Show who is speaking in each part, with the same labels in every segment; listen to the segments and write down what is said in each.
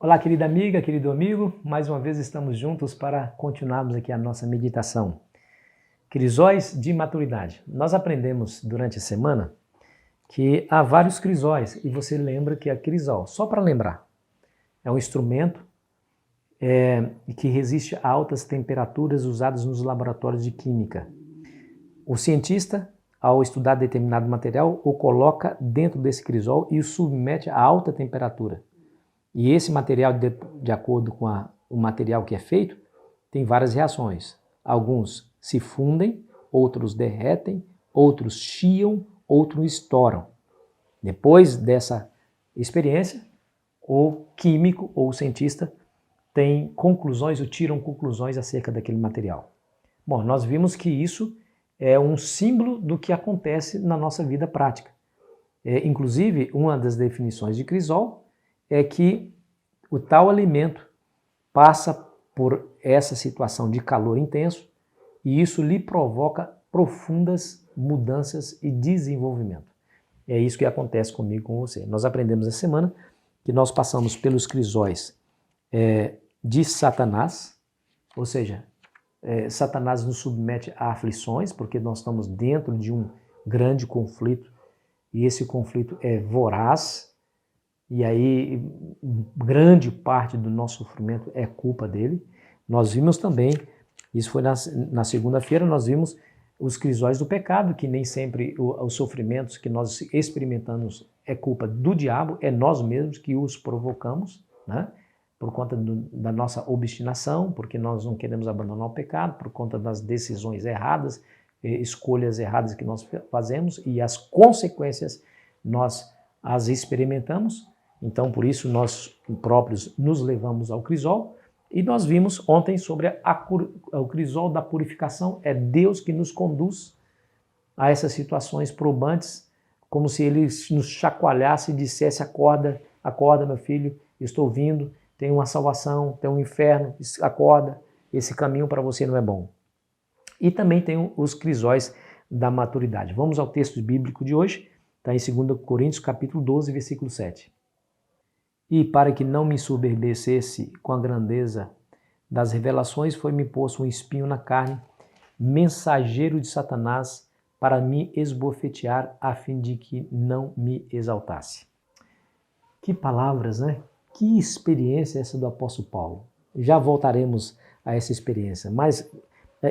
Speaker 1: Olá, querida amiga, querido amigo, mais uma vez estamos juntos para continuarmos aqui a nossa meditação. Crisóis de maturidade. Nós aprendemos durante a semana que há vários crisóis e você lembra que a crisol, só para lembrar, é um instrumento que resiste a altas temperaturas usadas nos laboratórios de química. O cientista, ao estudar determinado material, o coloca dentro desse crisol e o submete a alta temperatura. E esse material, de acordo com o material que é feito, tem várias reações. Alguns se fundem, outros derretem, outros chiam, outros estouram. Depois dessa experiência, o químico ou o cientista tem conclusões ou tiram conclusões acerca daquele material. Bom, nós vimos que isso é um símbolo do que acontece na nossa vida prática. Inclusive, uma das definições de crisol é que o tal alimento passa por essa situação de calor intenso e isso lhe provoca profundas mudanças e desenvolvimento. É isso que acontece comigo e com você. Nós aprendemos essa semana que nós passamos pelos crisóis de Satanás, ou seja, Satanás nos submete a aflições, porque nós estamos dentro de um grande conflito e esse conflito é voraz. E aí, grande parte do nosso sofrimento é culpa dele. Nós vimos também, isso foi na segunda-feira, nós vimos os crisóis do pecado, que nem sempre os sofrimentos que nós experimentamos é culpa do diabo, é nós mesmos que os provocamos, né? Por conta da nossa obstinação, porque nós não queremos abandonar o pecado, por conta das decisões erradas, escolhas erradas que nós fazemos e as consequências nós as experimentamos. Então, por isso, nós próprios nos levamos ao crisol e nós vimos ontem sobre o crisol da purificação. É Deus que nos conduz a essas situações probantes, como se Ele nos chacoalhasse e dissesse: acorda, acorda meu filho, estou vindo, tem uma salvação, tem um inferno, acorda, esse caminho para você não é bom. E também tem os crisóis da maturidade. Vamos ao texto bíblico de hoje, está em 2 Coríntios capítulo 12, versículo 7. E para que não me ensoberbecesse com a grandeza das revelações, foi-me posto um espinho na carne, mensageiro de Satanás, para me esbofetear, a fim de que não me exaltasse. Que palavras, né? Que experiência essa do apóstolo Paulo. Já voltaremos a essa experiência, mas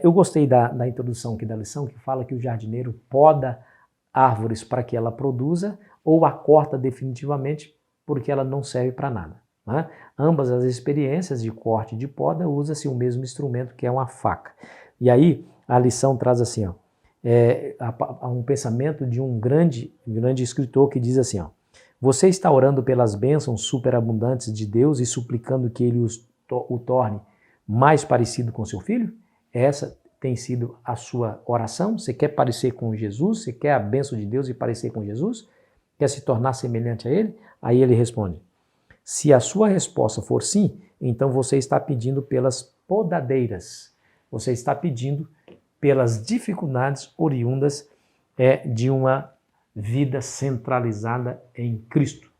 Speaker 1: eu gostei da introdução aqui da lição, que fala que o jardineiro poda árvores para que ela produza ou a corta definitivamente porque ela não serve para nada. Né? Ambas as experiências de corte e de poda usa-se o mesmo instrumento, que é uma faca. E aí a lição traz assim, um pensamento de um grande escritor que diz assim, você está orando pelas bênçãos superabundantes de Deus e suplicando que Ele o torne mais parecido com seu filho? Essa tem sido a sua oração? Você quer parecer com Jesus? Você quer a bênção de Deus e parecer com Jesus? Quer se tornar semelhante a Ele? Aí ele responde, se a sua resposta for sim, então você está pedindo pelas podadeiras, você está pedindo pelas dificuldades oriundas de uma vida centralizada em Cristo.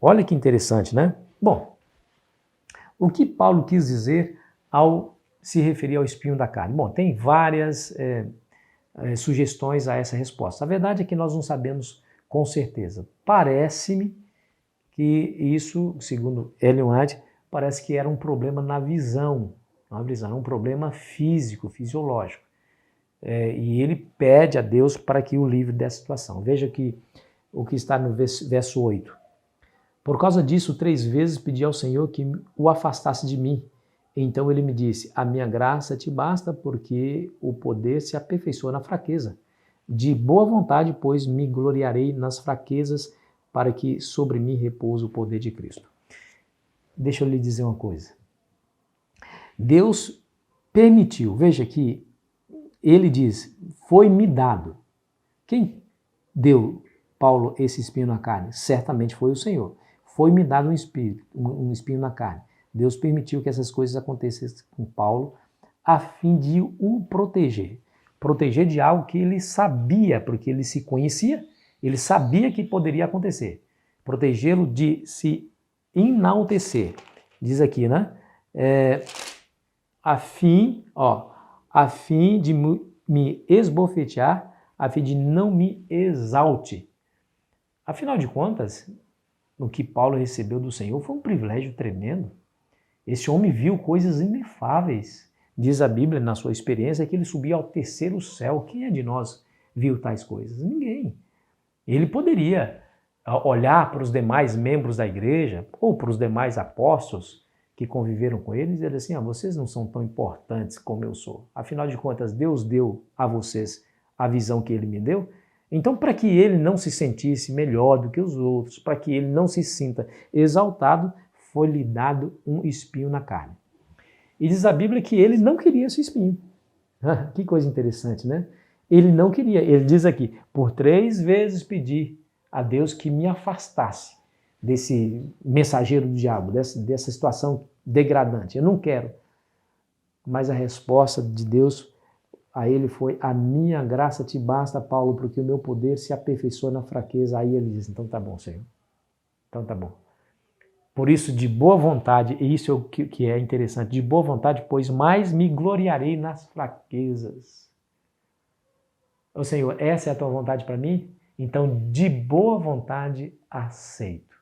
Speaker 1: Olha que interessante, né? Bom, o que Paulo quis dizer ao se referir ao espinho da carne? Bom, tem várias sugestões a essa resposta. A verdade é que nós não sabemos com certeza. Parece-me que isso, segundo Ellen White, parece que era um problema na visão, um problema físico, fisiológico. E ele pede a Deus para que o livre dessa situação. Veja que o que está no verso 8. Por causa disso, 3 vezes pedi ao Senhor que o afastasse de mim. Então ele me disse, a minha graça te basta, porque o poder se aperfeiçoa na fraqueza. De boa vontade, pois, me gloriarei nas fraquezas, para que sobre mim repouse o poder de Cristo. Deixa eu lhe dizer uma coisa. Deus permitiu, veja que ele diz, foi-me dado. Quem deu Paulo esse espinho na carne? Certamente foi o Senhor. Foi-me dado um espinho na carne. Deus permitiu que essas coisas acontecessem com Paulo a fim de o proteger. Proteger de algo que ele sabia, porque ele se conhecia, ele sabia que poderia acontecer. Protegê-lo de se enaltecer Diz aqui, né? A fim de me esbofetear, a fim de não me exalte. Afinal de contas, o que Paulo recebeu do Senhor foi um privilégio tremendo. Esse homem viu coisas inefáveis. Diz a Bíblia, na sua experiência, que ele subia ao terceiro céu. Quem é de nós viu tais coisas? Ninguém. Ele poderia olhar para os demais membros da igreja ou para os demais apóstolos que conviveram com ele e dizer assim, vocês não são tão importantes como eu sou. Afinal de contas, Deus deu a vocês a visão que ele me deu. Então, para que ele não se sentisse melhor do que os outros, para que ele não se sinta exaltado, foi-lhe dado um espinho na carne. E diz a Bíblia que ele não queria esse espinho. Que coisa interessante, né? Ele não queria. Ele diz aqui, por 3 vezes pedi a Deus que me afastasse desse mensageiro do diabo, dessa situação degradante. Eu não quero. Mas a resposta de Deus a ele foi, a minha graça te basta, Paulo, porque o meu poder se aperfeiçoa na fraqueza. Aí ele diz, então tá bom, Senhor. Então tá bom. Por isso, de boa vontade, e isso é o que é interessante, de boa vontade, pois mais me gloriarei nas fraquezas. Ô Senhor, essa é a tua vontade para mim? Então, de boa vontade, aceito.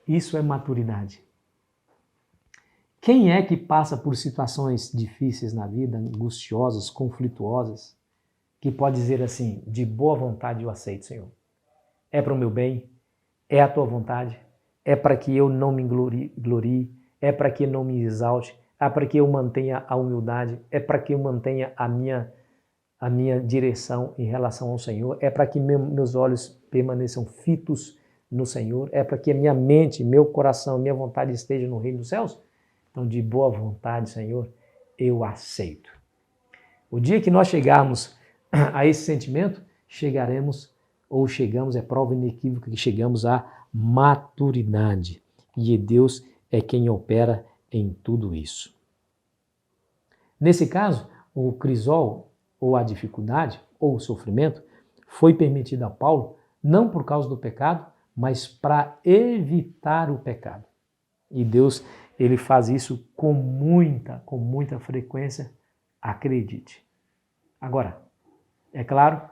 Speaker 1: Isso é maturidade. Quem é que passa por situações difíceis na vida, angustiosas, conflituosas, que pode dizer assim, de boa vontade eu aceito, Senhor? É para o meu bem? É a tua vontade? É para que eu não me glorie? É para que eu não me exalte? É para que eu mantenha a humildade? É para que eu mantenha a minha direção em relação ao Senhor? É para que meus olhos permaneçam fitos no Senhor? É para que a minha mente, meu coração, minha vontade esteja no reino dos céus? Então, de boa vontade, Senhor, eu aceito. O dia que nós chegarmos a esse sentimento, chegamos, é prova inequívoca que chegamos à maturidade. E Deus é quem opera em tudo isso. Nesse caso, o crisol, ou a dificuldade, ou o sofrimento, foi permitido a Paulo, não por causa do pecado, mas para evitar o pecado. E Deus, ele faz isso com muita frequência, acredite. Agora, é claro,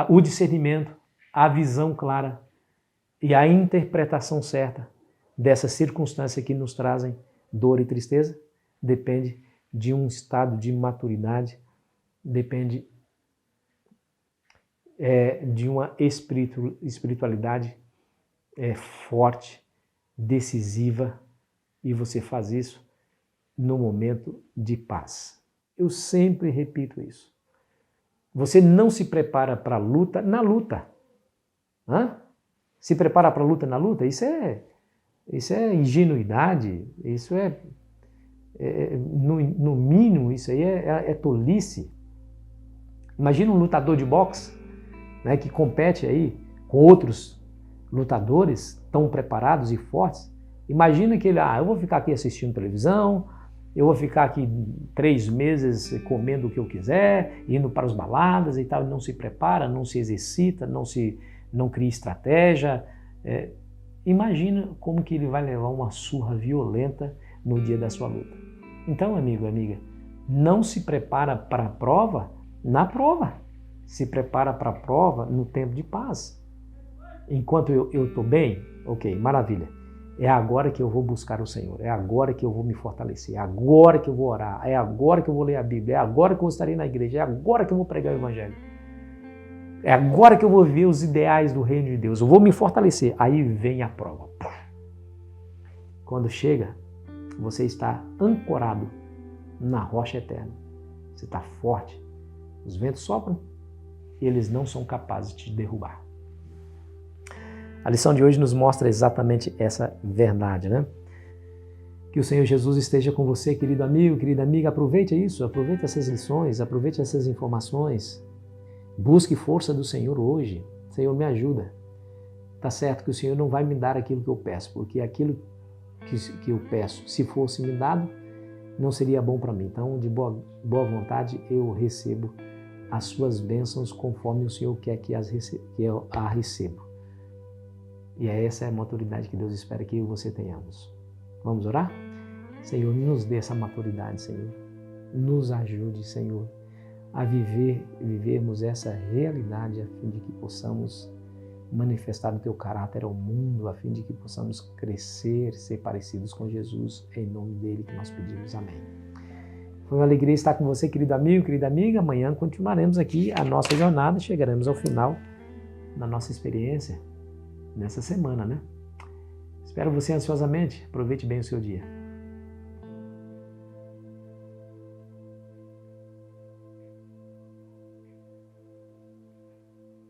Speaker 1: o discernimento, a visão clara e a interpretação certa dessa circunstância que nos trazem dor e tristeza depende de um estado de maturidade, depende de uma espiritualidade forte, decisiva, e você faz isso no momento de paz. Eu sempre repito isso. Você não se prepara para a luta na luta. Se prepara para a luta na luta? Isso é ingenuidade, isso no mínimo, isso aí é tolice. Imagina um lutador de boxe, né, que compete aí com outros lutadores tão preparados e fortes. Imagina que ele, eu vou ficar aqui assistindo televisão, eu vou ficar aqui 3 meses comendo o que eu quiser, indo para as baladas e tal, não se prepara, não se exercita, não cria estratégia. Imagina como que ele vai levar uma surra violenta no dia da sua luta. Então, amigo, amiga, não se prepara para a prova na prova. Se prepara para a prova no tempo de paz. Enquanto eu estou bem, ok, maravilha. É agora que eu vou buscar o Senhor, é agora que eu vou me fortalecer, é agora que eu vou orar, é agora que eu vou ler a Bíblia, é agora que eu estarei na igreja, é agora que eu vou pregar o Evangelho. É agora que eu vou ver os ideais do reino de Deus, eu vou me fortalecer. Aí vem a prova. Quando chega, você está ancorado na rocha eterna. Você está forte. Os ventos sopram e eles não são capazes de te derrubar. A lição de hoje nos mostra exatamente essa verdade, né? Que o Senhor Jesus esteja com você, querido amigo, querida amiga. Aproveite isso, aproveite essas lições, aproveite essas informações. Busque força do Senhor hoje. Senhor, me ajuda. Tá certo que o Senhor não vai me dar aquilo que eu peço, porque aquilo que eu peço, se fosse me dado, não seria bom para mim. Então, de boa vontade, eu recebo as suas bênçãos conforme o Senhor quer que eu a recebo. E essa é a maturidade que Deus espera que eu e você tenhamos. Vamos orar? Senhor, nos dê essa maturidade, Senhor. Nos ajude, Senhor, a vivermos essa realidade a fim de que possamos manifestar o Teu caráter ao mundo, a fim de que possamos crescer, ser parecidos com Jesus, em nome dEle que nós pedimos. Amém. Foi uma alegria estar com você, querido amigo, querida amiga. Amanhã continuaremos aqui a nossa jornada, chegaremos ao final da nossa experiência nessa semana, né? Espero você ansiosamente. Aproveite bem o seu dia.